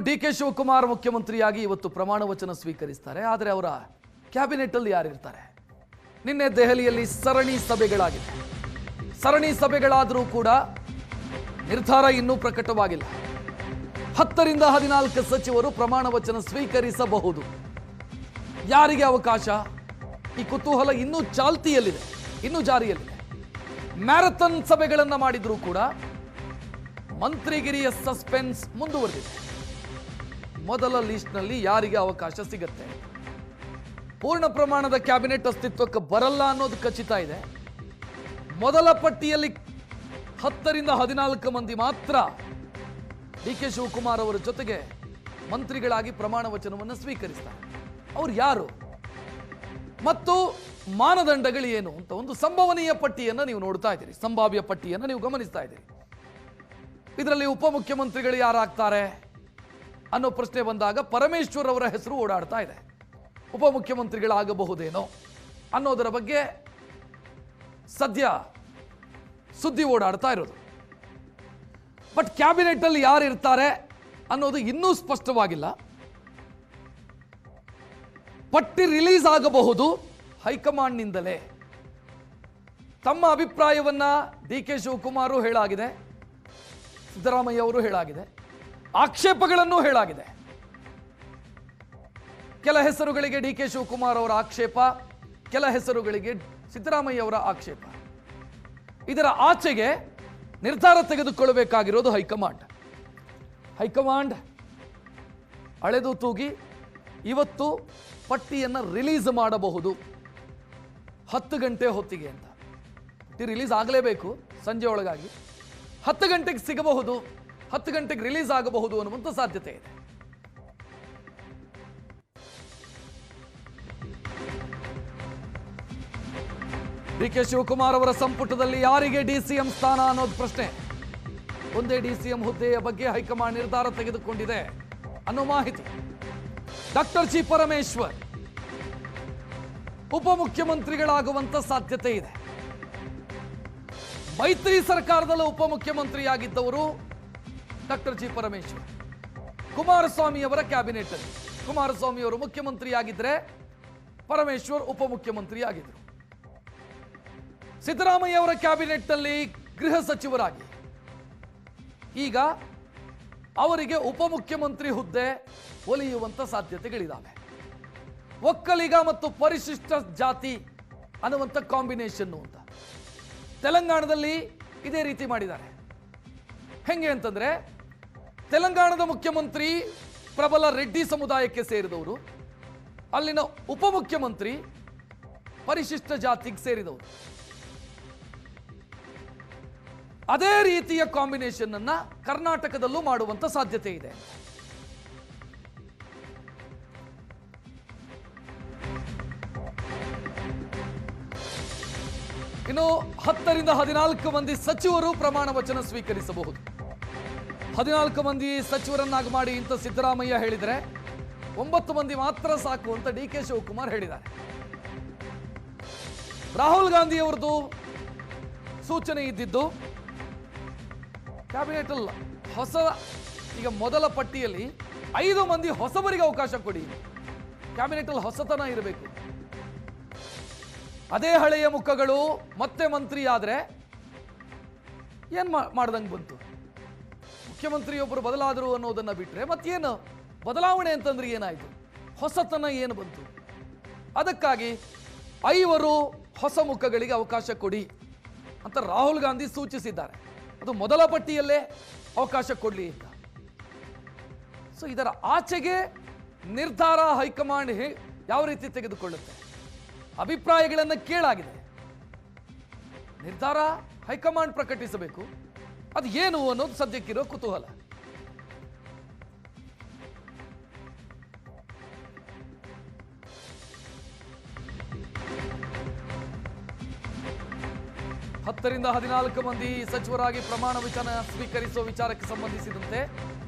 D K Shivakumar ಮುಖ್ಯಮಂತ್ರಿಯಾಗಿ ಇವತ್ತು ಪ್ರಮಾಣ ವಚನ ಸ್ವೀಕರಿಸ್ತಾರೆ. ಆದರೆ ಅವರ ಕ್ಯಾಬಿನೆಟ್ ಅಲ್ಲಿ ಯಾರಿರ್ತಾರೆ? ನಿನ್ನೆ ದೆಹಲಿಯಲ್ಲಿ ಸರಣಿ ಸಭೆಗಳಾಗಿದೆ. ಸರಣಿ ಸಭೆಗಳಾದರೂ ಕೂಡ ನಿರ್ಧಾರ ಇನ್ನೂ ಪ್ರಕಟವಾಗಿಲ್ಲ. 10 ರಿಂದ 14 ಸಚಿವರು ಪ್ರಮಾಣ ವಚನ ಸ್ವೀಕರಿಸಬಹುದು. ಯಾರಿಗೆ ಅವಕಾಶ? ಈ ಕುತೂಹಲ ಇನ್ನೂ ಚಾಲ್ತಿಯಲ್ಲಿದೆ, ಇನ್ನೂ ಜಾರಿಯಲ್ಲಿದೆ. ಮ್ಯಾರಥಾನ್ ಸಭೆಗಳನ್ನು ಮಾಡಿದ್ರೂ ಕೂಡ ಮಂತ್ರಿಗಿರಿಯ ಸಸ್ಪೆನ್ಸ್ ಮುಂದುವರೆದಿದೆ. ಮೊದಲ ಲಿಸ್ಟ್ನಲ್ಲಿ ಯಾರಿಗೆ ಅವಕಾಶ ಸಿಗುತ್ತೆ? ಪೂರ್ಣ ಪ್ರಮಾಣದ ಕ್ಯಾಬಿನೆಟ್ ಅಸ್ತಿತ್ವಕ್ಕೆ ಬರಲ್ಲ ಅನ್ನೋದು ಖಚಿತ ಇದೆ. ಮೊದಲ ಪಟ್ಟಿಯಲ್ಲಿ 10 ರಿಂದ 14 ಮಂದಿ ಮಾತ್ರ ಡಿ ಕೆ ಶಿವಕುಮಾರ್ ಅವರ ಜೊತೆಗೆ ಮಂತ್ರಿಗಳಾಗಿ ಪ್ರಮಾಣ ವಚನವನ್ನು ಸ್ವೀಕರಿಸ್ತಾರೆ. ಅವ್ರು ಯಾರು ಮತ್ತು ಮಾನದಂಡಗಳು ಏನು ಅಂತ ಒಂದು ಸಂಭವನೀಯ ಪಟ್ಟಿಯನ್ನು ನೀವು ನೋಡ್ತಾ ಇದ್ದೀರಿ, ಸಂಭಾವ್ಯ ಪಟ್ಟಿಯನ್ನು ನೀವು ಗಮನಿಸ್ತಾ ಇದ್ದೀರಿ. ಇದರಲ್ಲಿ ಉಪಮುಖ್ಯಮಂತ್ರಿಗಳು ಯಾರಾಗ್ತಾರೆ ಅನ್ನೋ ಪ್ರಶ್ನೆ ಬಂದಾಗ ಪರಮೇಶ್ವರ್ ಅವರ ಹೆಸರು ಓಡಾಡ್ತಾ ಇದೆ. ಉಪಮುಖ್ಯಮಂತ್ರಿಗಳಾಗಬಹುದೇನೋ ಅನ್ನೋದರ ಬಗ್ಗೆ ಸದ್ಯ ಸುದ್ದಿ ಓಡಾಡ್ತಾ ಇರೋದು. ಬಟ್ ಕ್ಯಾಬಿನೆಟ್ ಅಲ್ಲಿ ಯಾರು ಇರ್ತಾರೆ ಅನ್ನೋದು ಇನ್ನೂ ಸ್ಪಷ್ಟವಾಗಿಲ್ಲ. ಪಟ್ಟಿ ರಿಲೀಸ್ ಆಗಬಹುದು ಹೈಕಮಾಂಡ್ನಿಂದಲೇ. ತಮ್ಮ ಅಭಿಪ್ರಾಯವನ್ನ ಡಿ ಕೆ ಶಿವಕುಮಾರ್ ಹೇಳಾಗಿದೆ, ಸಿದ್ದರಾಮಯ್ಯ ಅವರು ಹೇಳಾಗಿದೆ, ಆಕ್ಷೇಪಗಳನ್ನು ಹೇಳಾಗಿದೆ. ಕೆಲ ಹೆಸರುಗಳಿಗೆ ಡಿ ಕೆ ಶಿವಕುಮಾರ್ ಅವರ ಆಕ್ಷೇಪ, ಕೆಲ ಹೆಸರುಗಳಿಗೆ ಸಿದ್ದರಾಮಯ್ಯ ಅವರ ಆಕ್ಷೇಪ. ಇದರ ಆಚೆಗೆ ನಿರ್ಧಾರ ತೆಗೆದುಕೊಳ್ಳಬೇಕಾಗಿರೋದು ಹೈಕಮಾಂಡ್. ಹೈಕಮಾಂಡ್ ಅಳೆದು ತೂಗಿ ಇವತ್ತು ಪಟ್ಟಿಯನ್ನು ರಿಲೀಸ್ ಮಾಡಬಹುದು 10 ಗಂಟೆ ಹೊತ್ತಿಗೆ ಅಂತ. ಪಟ್ಟಿ ರಿಲೀಸ್ ಆಗಲೇಬೇಕು ಸಂಜೆ ಒಳಗಾಗಿ. 10 ಗಂಟೆಗೆ ಸಿಗಬಹುದು, 10 ಗಂಟೆಗೆ ರಿಲೀಸ್ ಆಗಬಹುದು ಅನ್ನುವಂಥ ಸಾಧ್ಯತೆ ಇದೆ. ಡಿ ಕೆ ಶಿವಕುಮಾರ್ ಅವರ ಸಂಪುಟದಲ್ಲಿ ಯಾರಿಗೆ ಡಿಸಿಎಂ ಸ್ಥಾನ ಅನ್ನೋದು ಪ್ರಶ್ನೆ. ಒಂದೇ ಡಿಸಿಎಂ ಹುದ್ದೆಯ ಬಗ್ಗೆ ಹೈಕಮಾಂಡ್ ನಿರ್ಧಾರ ತೆಗೆದುಕೊಂಡಿದೆ ಅನ್ನೋ ಮಾಹಿತಿ. ಡಾಕ್ಟರ್ ಜಿ ಪರಮೇಶ್ವರ್ ಉಪಮುಖ್ಯಮಂತ್ರಿಗಳಾಗುವಂತ ಸಾಧ್ಯತೆ ಇದೆ. ಮೈತ್ರಿ ಸರ್ಕಾರದಲ್ಲಿ ಉಪಮುಖ್ಯಮಂತ್ರಿಯಾಗಿದ್ದವರು ಡಾಕ್ಟರ್ ಜಿ ಪರಮೇಶ್ವರ್. ಕುಮಾರಸ್ವಾಮಿ ಅವರ ಕ್ಯಾಬಿನೆಟ್ ಅಲ್ಲಿ ಕುಮಾರಸ್ವಾಮಿ ಅವರು ಮುಖ್ಯಮಂತ್ರಿಯಾಗಿದ್ದರೆ ಪರಮೇಶ್ವರ್ ಉಪಮುಖ್ಯಮಂತ್ರಿಯಾಗಿದ್ದರು. ಸಿದ್ದರಾಮಯ್ಯ ಅವರ ಕ್ಯಾಬಿನೆಟ್ ನಲ್ಲಿ ಗೃಹ ಸಚಿವರಾಗಿ ಈಗ ಅವರಿಗೆ ಉಪಮುಖ್ಯಮಂತ್ರಿ ಹುದ್ದೆ ಒಲಿಯುವಂತ ಸಾಧ್ಯತೆಗಳಿದ್ದಾವೆ. ಒಕ್ಕಲಿಗ ಮತ್ತು ಪರಿಶಿಷ್ಟ ಜಾತಿ ಅನ್ನುವಂಥ ಕಾಂಬಿನೇಷನ್ ಅಂತ ತೆಲಂಗಾಣದಲ್ಲಿ ಇದೇ ರೀತಿ ಮಾಡಿದ್ದಾರೆ. ಹೆಂಗೆ ಅಂತಂದ್ರೆ ತೆಲಂಗಾಣದ ಮುಖ್ಯಮಂತ್ರಿ ಪ್ರಬಲ ರೆಡ್ಡಿ ಸಮುದಾಯಕ್ಕೆ ಸೇರಿದವರು, ಅಲ್ಲಿನ ಉಪಮುಖ್ಯಮಂತ್ರಿ ಪರಿಶಿಷ್ಟ ಜಾತಿಗೆ ಸೇರಿದವರು. ಅದೇ ರೀತಿಯ ಕಾಂಬಿನೇಷನ್ ಅನ್ನ ಕರ್ನಾಟಕದಲ್ಲೂ ಮಾಡುವಂತ ಸಾಧ್ಯತೆ ಇದೆ. ಇನ್ನು 10 ರಿಂದ 14 ಮಂದಿ ಸಚಿವರು ಪ್ರಮಾಣ ವಚನ ಸ್ವೀಕರಿಸಬಹುದು. 14 ಮಂದಿ ಸಚಿವರನ್ನಾಗಿ ಮಾಡಿ ಅಂತ ಸಿದ್ದರಾಮಯ್ಯ ಹೇಳಿದರೆ 9 ಮಂದಿ ಮಾತ್ರ ಸಾಕು ಅಂತ ಡಿ ಕೆ ಶಿವಕುಮಾರ್ ಹೇಳಿದ್ದಾರೆ. ರಾಹುಲ್ ಗಾಂಧಿ ಅವರದು ಸೂಚನೆ ಇದ್ದಿದ್ದು ಕ್ಯಾಬಿನೆಟ್ ಅಲ್ಲ, ಹೊಸ ಈಗ ಮೊದಲ ಪಟ್ಟಿಯಲ್ಲಿ 5 ಮಂದಿ ಹೊಸಬರಿಗೆ ಅವಕಾಶ ಕೊಡಿ. ಕ್ಯಾಬಿನೆಟ್ ಅಲ್ಲಿ ಹೊಸತನ ಇರಬೇಕು. ಅದೇ ಹಳೆಯ ಮುಖಗಳು ಮತ್ತೆ ಮಂತ್ರಿ ಆದ್ರೆ ಏನ್ ಮಾಡ್ದಂಗೆ ಬಂತು? ಮುಖ್ಯಮಂತ್ರಿಯೊಬ್ಬರು ಬದಲಾದರು ಅನ್ನೋದನ್ನ ಬಿಟ್ರೆ ಮತ್ತೇನು ಬದಲಾವಣೆ ಅಂತಂದ್ರೆ ಏನಾಯ್ತು? ಹೊಸತನ ಏನು ಬಂತು? ಅದಕ್ಕಾಗಿ 5 ಹೊಸ ಮುಖಗಳಿಗೆ ಅವಕಾಶ ಕೊಡಿ ಅಂತ ರಾಹುಲ್ ಗಾಂಧಿ ಸೂಚಿಸಿದ್ದಾರೆ. ಅದು ಮೊದಲ ಪಟ್ಟಿಯಲ್ಲೇ ಅವಕಾಶ ಕೊಡಲಿ ಅಂತ. ಸೊ ಇದರ ಆಚೆಗೆ ನಿರ್ಧಾರ ಹೈಕಮಾಂಡ್ ಯಾವ ರೀತಿ ತೆಗೆದುಕೊಳ್ಳುತ್ತೆ? ಅಭಿಪ್ರಾಯಗಳನ್ನು ಕೇಳಾಗಿದೆ. ನಿರ್ಧಾರ ಹೈಕಮಾಂಡ್ ಪ್ರಕಟಿಸಬೇಕು. ಅದು ಏನು ಅನ್ನೋದು ಸದ್ಯಕ್ಕಿರೋ ಕುತೂಹಲ. ಹತ್ತರಿಂದ 14 ಮಂದಿ ಸಚಿವರಾಗಿ ಪ್ರಮಾಣ ವಚನ ಸ್ವೀಕರಿಸುವ ವಿಚಾರಕ್ಕೆ ಸಂಬಂಧಿಸಿದಂತೆ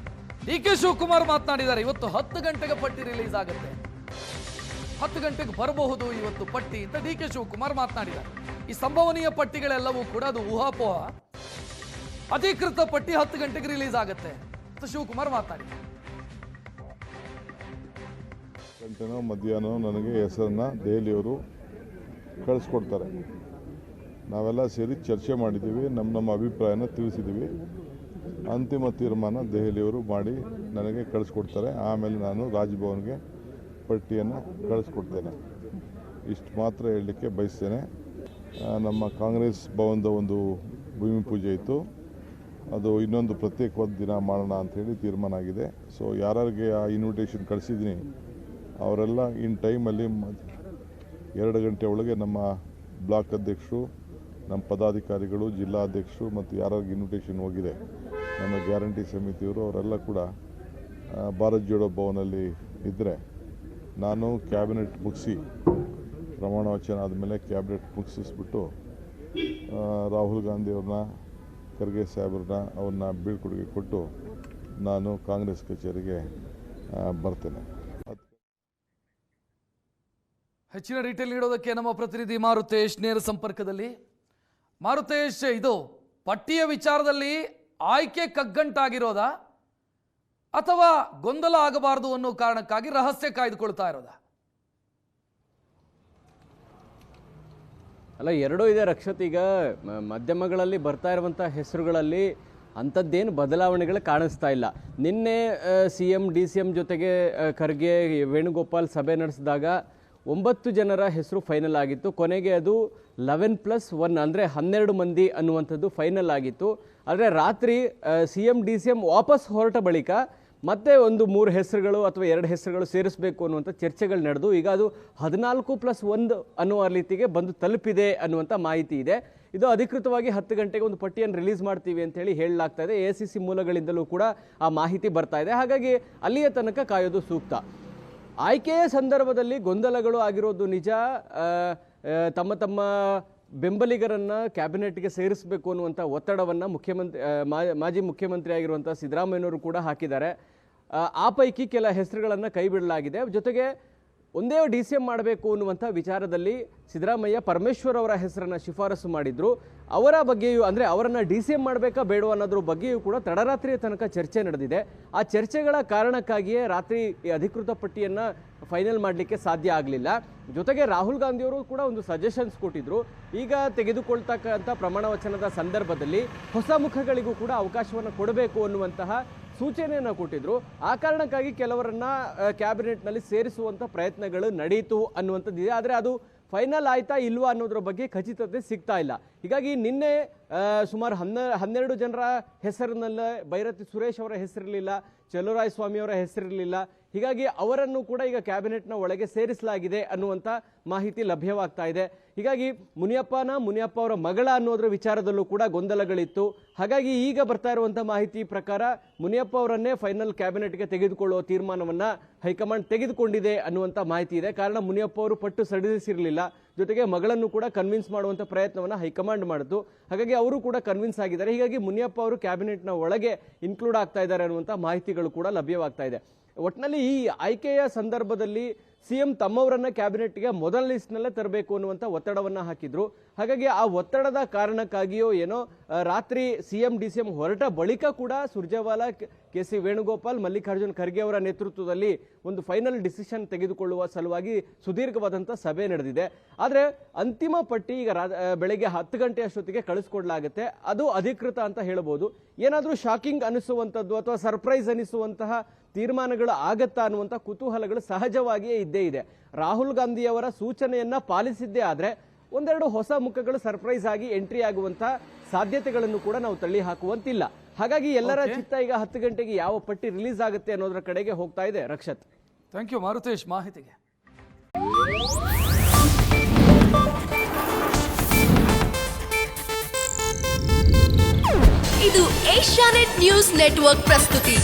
ಡಿ ಕೆ ಶಿವಕುಮಾರ್ ಮಾತನಾಡಿದ್ದಾರೆ. ಇವತ್ತು 10 ಗಂಟೆಗೆ ಪಟ್ಟಿ ರಿಲೀಸ್ ಆಗುತ್ತೆ, 10 ಗಂಟೆಗೆ ಬರಬಹುದು ಇವತ್ತು ಪಟ್ಟಿ ಅಂತ ಡಿ ಕೆ ಶಿವಕುಮಾರ್ ಮಾತನಾಡಿದ್ದಾರೆ. ಈ ಸಂಭವನೀಯ ಪಟ್ಟಿಗಳೆಲ್ಲವೂ ಕೂಡ ಅದು ಊಹಾಪೋಹ. ಅಧಿಕೃತ ಪಟ್ಟಿ 10 ಗಂಟೆಗೆ ರಿಲೀಸ್ ಆಗುತ್ತೆ ಅಂತ ಶಿವಕುಮಾರ್ ಮಾತನಾಡಿದ್ದಾರೆ. ಗಂಟೆನೋ ಮಧ್ಯಾಹ್ನ ನನಗೆ ಹೆಸರನ್ನು ದೆಹಲಿಯವರು ಕಳಿಸ್ಕೊಡ್ತಾರೆ. ನಾವೆಲ್ಲ ಸೇರಿ ಚರ್ಚೆ ಮಾಡಿದ್ದೀವಿ, ನಮ್ಮ ಅಭಿಪ್ರಾಯನ ತಿಳಿಸಿದ್ದೀವಿ. ಅಂತಿಮ ತೀರ್ಮಾನ ದೆಹಲಿಯವರು ಮಾಡಿ ನನಗೆ ಕಳಿಸ್ಕೊಡ್ತಾರೆ. ಆಮೇಲೆ ನಾನು ರಾಜಭವನ್ಗೆ ಪಟ್ಟಿಯನ್ನು ಕಳಿಸ್ಕೊಡ್ತೇನೆ. ಇಷ್ಟು ಮಾತ್ರ ಹೇಳಲಿಕ್ಕೆ ಬಯಸ್ತೇನೆ. ನಮ್ಮ ಕಾಂಗ್ರೆಸ್ ಭವನದ ಒಂದು ಭೂಮಿ ಪೂಜೆ ಇತ್ತು, ಅದು ಇನ್ನೊಂದು ಪ್ರತ್ಯೇಕವಾದ ದಿನ ಮಾಡೋಣ ಅಂಥೇಳಿ ತೀರ್ಮಾನ ಆಗಿದೆ. ಸೊ ಯಾರಿಗೆ ಆ ಇನ್ವಿಟೇಷನ್ ಕಳಿಸಿದ್ದೀನಿ ಅವರೆಲ್ಲ ಇನ್ ಟೈಮಲ್ಲಿ 2 ಗಂಟೆ ಒಳಗೆ ನಮ್ಮ ಬ್ಲಾಕ್ ಅಧ್ಯಕ್ಷರು, ನಮ್ಮ ಪದಾಧಿಕಾರಿಗಳು, ಜಿಲ್ಲಾಧ್ಯಕ್ಷರು ಮತ್ತು ಯಾರಿಗೆ ಇನ್ವಿಟೇಷನ್ ಹೋಗಿದೆ ನಮ್ಮ ಗ್ಯಾರಂಟಿ ಸಮಿತಿಯವರು ಅವರೆಲ್ಲ ಕೂಡ ಭಾರತ್ ಜೋಡೋ ಭವನಲ್ಲಿ ಇದ್ದರೆ, ನಾನು ಕ್ಯಾಬಿನೆಟ್ ಮುಗಿಸಿ ಪ್ರಮಾಣ ವಚನ ಆದಮೇಲೆ ಕ್ಯಾಬಿನೆಟ್ ಮುಗಿಸಿಸ್ಬಿಟ್ಟು ರಾಹುಲ್ ಗಾಂಧಿಯವ್ರನ್ನ, ಖರ್ಗೆ ಸಾಹೇಬ್ರನ್ನ ಅವ್ರನ್ನ ಬೀಳ್ಕೊಡುಗೆ ಕೊಟ್ಟು ನಾನು ಕಾಂಗ್ರೆಸ್ ಕಚೇರಿಗೆ ಬರ್ತೇನೆ. ಹೆಚ್ಚಿನ ಡೀಟೇಲ್ ನೀಡೋದಕ್ಕೆ ನಮ್ಮ ಪ್ರತಿನಿಧಿ ಮಾರುತೇಶ್ ನೇರ ಸಂಪರ್ಕದಲ್ಲಿ. ಮಾರುತೇಶ್, ಇದು ಪಟ್ಟಿಯ ವಿಚಾರದಲ್ಲಿ ಆಯ್ಕೆ ಕಗ್ಗಂಟಾಗಿರೋದಾ ಅಥವಾ ಗೊಂದಲ ಆಗಬಾರದು ಅನ್ನೋ ಕಾರಣಕ್ಕಾಗಿ ರಹಸ್ಯ ಕಾಯ್ದುಕೊಳ್ತಾ ಇರೋದಾ? ಅಲ್ಲ, ಎರಡೂ ಇದೆ ರಕ್ಷತ್. ಈಗ ಮಾಧ್ಯಮಗಳಲ್ಲಿ ಬರ್ತಾ ಇರುವಂಥ ಹೆಸರುಗಳಲ್ಲಿ ಅಂಥದ್ದೇನು ಬದಲಾವಣೆಗಳು ಕಾಣಿಸ್ತಾ ಇಲ್ಲ. ನಿನ್ನೆ CM DCM ಜೊತೆಗೆ ಖರ್ಗೆ ವೇಣುಗೋಪಾಲ್ ಸಭೆ ನಡೆಸಿದಾಗ 9 ಜನರ ಹೆಸರು ಫೈನಲ್ ಆಗಿತ್ತು. ಕೊನೆಗೆ ಅದು 11+1 ಅಂದರೆ 12 ಮಂದಿ ಅನ್ನುವಂಥದ್ದು ಫೈನಲ್ ಆಗಿತ್ತು. ಆದರೆ ರಾತ್ರಿ CM DCM ವಾಪಸ್ ಹೊರಟ ಬಳಿಕ ಮತ್ತೆ ಒಂದು 3 ಹೆಸರುಗಳು ಅಥವಾ 2 ಹೆಸರುಗಳು ಸೇರಿಸಬೇಕು ಅನ್ನುವಂಥ ಚರ್ಚೆಗಳು ನಡೆದು ಈಗ ಅದು 14+1 ಅನ್ನುವ ರೀತಿಗೆ ಬಂದು ತಲುಪಿದೆ ಅನ್ನುವಂಥ ಮಾಹಿತಿ ಇದೆ. ಇದು ಅಧಿಕೃತವಾಗಿ 10 ಗಂಟೆಗೆ ಒಂದು ಪಟ್ಟಿಯನ್ನು ರಿಲೀಸ್ ಮಾಡ್ತೀವಿ ಅಂತ ಹೇಳಿ ಹೇಳಲಾಗ್ತಾ ಇದೆ. ACC ಮೂಲಗಳಿಂದಲೂ ಕೂಡ ಆ ಮಾಹಿತಿ ಬರ್ತಾ ಇದೆ. ಹಾಗಾಗಿ ಅಲ್ಲಿಯ ತನಕ ಕಾಯೋದು ಸೂಕ್ತ. ಆಯ್ಕೆಯ ಸಂದರ್ಭದಲ್ಲಿ ಗೊಂದಲಗಳು ಆಗಿರೋದು ನಿಜ. ತಮ್ಮ ಬೆಂಬಲಿಗರನ್ನು ಕ್ಯಾಬಿನೆಟ್ಗೆ ಸೇರಿಸಬೇಕು ಅನ್ನುವಂಥ ಒತ್ತಡವನ್ನು ಮಾಜಿ ಮುಖ್ಯಮಂತ್ರಿ ಆಗಿರುವಂಥ ಸಿದ್ದರಾಮಯ್ಯನವರು ಕೂಡ ಹಾಕಿದ್ದಾರೆ. ಆ ಪೈಕಿ ಕೆಲ ಹೆಸರುಗಳನ್ನು ಕೈ ಬಿಡಲಾಗಿದೆ. ಜೊತೆಗೆ ಒಂದೇ DCM ಮಾಡಬೇಕು ಅನ್ನುವಂಥ ವಿಚಾರದಲ್ಲಿ ಸಿದ್ದರಾಮಯ್ಯ ಪರಮೇಶ್ವರ್ ಅವರ ಹೆಸರನ್ನು ಶಿಫಾರಸು ಮಾಡಿದ್ರು. ಅವರ ಬಗ್ಗೆಯೂ ಅಂದರೆ ಅವರನ್ನು DCM ಮಾಡಬೇಕಾ ಬೇಡವಾ ಅನ್ನೋದ್ರ ಬಗ್ಗೆಯೂ ಕೂಡ ತಡರಾತ್ರಿಯ ತನಕ ಚರ್ಚೆ ನಡೆದಿದೆ. ಆ ಚರ್ಚೆಗಳ ಕಾರಣಕ್ಕಾಗಿಯೇ ರಾತ್ರಿ ಈ ಅಧಿಕೃತ ಪಟ್ಟಿಯನ್ನು ಫೈನಲ್ ಮಾಡಲಿಕ್ಕೆ ಸಾಧ್ಯ ಆಗಲಿಲ್ಲ. ಜೊತೆಗೆ ರಾಹುಲ್ ಗಾಂಧಿಯವರು ಕೂಡ ಒಂದು ಸಜೆಷನ್ಸ್ ಕೊಟ್ಟಿದ್ರು. ಈಗ ತೆಗೆದುಕೊಳ್ತಕ್ಕಂಥ ಪ್ರಮಾಣ ವಚನದ ಸಂದರ್ಭದಲ್ಲಿ ಹೊಸ ಮುಖಗಳಿಗೂ ಕೂಡ ಅವಕಾಶವನ್ನು ಕೊಡಬೇಕು ಅನ್ನುವಂತಹ ಸೂಚನೆಯನ್ನು ಕೊಟ್ಟಿದ್ರು. ಆ ಕಾರಣಕ್ಕಾಗಿ ಕೆಲವರನ್ನ ಕ್ಯಾಬಿನೆಟ್ನಲ್ಲಿ ಸೇರಿಸುವಂಥ ಪ್ರಯತ್ನಗಳು ನಡೆಯಿತು ಅನ್ನುವಂಥದ್ದಿದೆ. ಆದರೆ ಅದು ಫೈನಲ್ ಆಯ್ತಾ ಇಲ್ವಾ ಅನ್ನೋದ್ರ ಬಗ್ಗೆ ಖಚಿತತೆ ಸಿಗ್ತಾ ಇಲ್ಲ. ಹೀಗಾಗಿ ನಿನ್ನೆ ಸುಮಾರು 12 ಜನರ ಹೆಸರಿನಲ್ಲೇ ಭೈರತಿ ಸುರೇಶ್ ಅವರ ಹೆಸರಿರಲಿಲ್ಲ, ಚಲುವರಾಯ ಸ್ವಾಮಿ ಅವರ ಹೆಸರಿರಲಿಲ್ಲ. ಹೀಗಾಗಿ ಅವರನ್ನು ಕೂಡ ಈಗ ಕ್ಯಾಬಿನೆಟ್ನ ಒಳಗೆ ಸೇರಿಸಲಾಗಿದೆ ಅನ್ನುವಂಥ ಮಾಹಿತಿ ಲಭ್ಯವಾಗ್ತಾ ಇದೆ. ಹೀಗಾಗಿ ಮುನಿಯಪ್ಪ ಅವರ ಮಗಳ ಅನ್ನೋದ್ರ ವಿಚಾರದಲ್ಲೂ ಕೂಡ ಗೊಂದಲಗಳಿತ್ತು. ಹಾಗಾಗಿ ಈಗ ಬರ್ತಾ ಇರುವಂಥ ಮಾಹಿತಿ ಪ್ರಕಾರ ಮುನಿಯಪ್ಪ ಅವರನ್ನೇ ಫೈನಲ್ ಕ್ಯಾಬಿನೆಟ್ಗೆ ತೆಗೆದುಕೊಳ್ಳುವ ತೀರ್ಮಾನವನ್ನು ಹೈಕಮಾಂಡ್ ತೆಗೆದುಕೊಂಡಿದೆ ಅನ್ನುವಂಥ ಮಾಹಿತಿ ಇದೆ. ಕಾರಣ ಮುನಿಯಪ್ಪ ಅವರು ಪಟ್ಟು ಸಡಿಲಿಸಿರಲಿಲ್ಲ. ಜೊತೆಗೆ ಮಗಳನ್ನು ಕೂಡ ಕನ್ವಿನ್ಸ್ ಮಾಡುವಂಥ ಪ್ರಯತ್ನವನ್ನು ಹೈಕಮಾಂಡ್ ಮಾಡಿತು. ಹಾಗಾಗಿ ಅವರು ಕೂಡ ಕನ್ವಿನ್ಸ್ ಆಗಿದ್ದಾರೆ. ಹೀಗಾಗಿ ಮುನಿಯಪ್ಪ ಅವರು ಕ್ಯಾಬಿನೆಟ್ನ ಒಳಗೆ ಇನ್ಕ್ಲೂಡ್ ಆಗ್ತಾ ಇದ್ದಾರೆ ಅನ್ನುವಂಥ ಮಾಹಿತಿಗಳು ಕೂಡ ಲಭ್ಯವಾಗ್ತಾ ಇದೆ. ಒಟ್ಟಿನಲ್ಲಿ ಈ ಆಯ್ಕೆಯ ಸಂದರ್ಭದಲ್ಲಿ CM ತಮ್ಮವರನ್ನ ಕ್ಯಾಬಿನೆಟ್ಗೆ ಮೊದಲ ಲಿಸ್ಟ್ನಲ್ಲೇ ತರಬೇಕು ಅನ್ನುವಂಥ ಒತ್ತಡವನ್ನು ಹಾಕಿದ್ರು. ಹಾಗಾಗಿ ಆ ಒತ್ತಡದ ಕಾರಣಕ್ಕಾಗಿಯೋ ಏನೋ ರಾತ್ರಿ CM DCM ಹೊರಟ ಬಳಿಕ ಕೂಡ ಸುರ್ಜೇವಾಲಾ, KC ವೇಣುಗೋಪಾಲ್, ಮಲ್ಲಿಕಾರ್ಜುನ್ ಖರ್ಗೆ ಅವರ ನೇತೃತ್ವದಲ್ಲಿ ಒಂದು ಫೈನಲ್ ಡಿಸಿಷನ್ ತೆಗೆದುಕೊಳ್ಳುವ ಸಲುವಾಗಿ ಸುದೀರ್ಘವಾದಂಥ ಸಭೆ ನಡೆದಿದೆ. ಆದರೆ ಅಂತಿಮ ಪಟ್ಟಿ ಈಗ ಬೆಳಗ್ಗೆ 10 ಗಂಟೆ ಅಷ್ಟೊತ್ತಿಗೆ ಕಳಿಸ್ಕೊಡ್ಲಾಗುತ್ತೆ. ಅದು ಅಧಿಕೃತ ಅಂತ ಹೇಳ್ಬೋದು. ಏನಾದರೂ ಶಾಕಿಂಗ್ ಅನಿಸುವಂಥದ್ದು ಅಥವಾ ಸರ್ಪ್ರೈಸ್ ಅನಿಸುವಂತಹ ತೀರ್ಮಾನಗಳು ಆಗತ್ತಾ ಅನ್ನುವಂಥ ಕುತೂಹಲಗಳು ಸಹಜವಾಗಿಯೇ ಇದ್ದೇ ಇದೆ. ರಾಹುಲ್ ಗಾಂಧಿ ಅವರ ಸೂಚನೆಯನ್ನ ಪಾಲಿಸಿದ್ದೇ ಆದ್ರೆ ಒಂದೆರಡು ಹೊಸ ಮುಖಗಳು ಸರ್ಪ್ರೈಸ್ ಆಗಿ ಎಂಟ್ರಿ ಆಗುವಂತ ಸಾಧ್ಯತೆಗಳನ್ನು ಕೂಡ ನಾವು ತಳ್ಳಿ ಹಾಕುವಂತಿಲ್ಲ. ಹಾಗಾಗಿ ಎಲ್ಲರ ಚಿತ್ತ ಈಗ 10 ಗಂಟೆಗೆ ಯಾವ ಪಟ್ಟಿ ರಿಲೀಸ್ ಆಗುತ್ತೆ ಅನ್ನೋದರ ಕಡೆಗೆ ಹೋಗ್ತಾ ಇದೆ. ರಕ್ಷತ್, ಥ್ಯಾಂಕ್ ಯು ಮಾರುತೇಶ್ ಮಾಹಿತಿಗೆ. ಇದು ಏಷ್ಯಾನೆಟ್ ನ್ಯೂಸ್ ನೆಟ್ವರ್ಕ್ ಪ್ರಸ್ತುತಿ.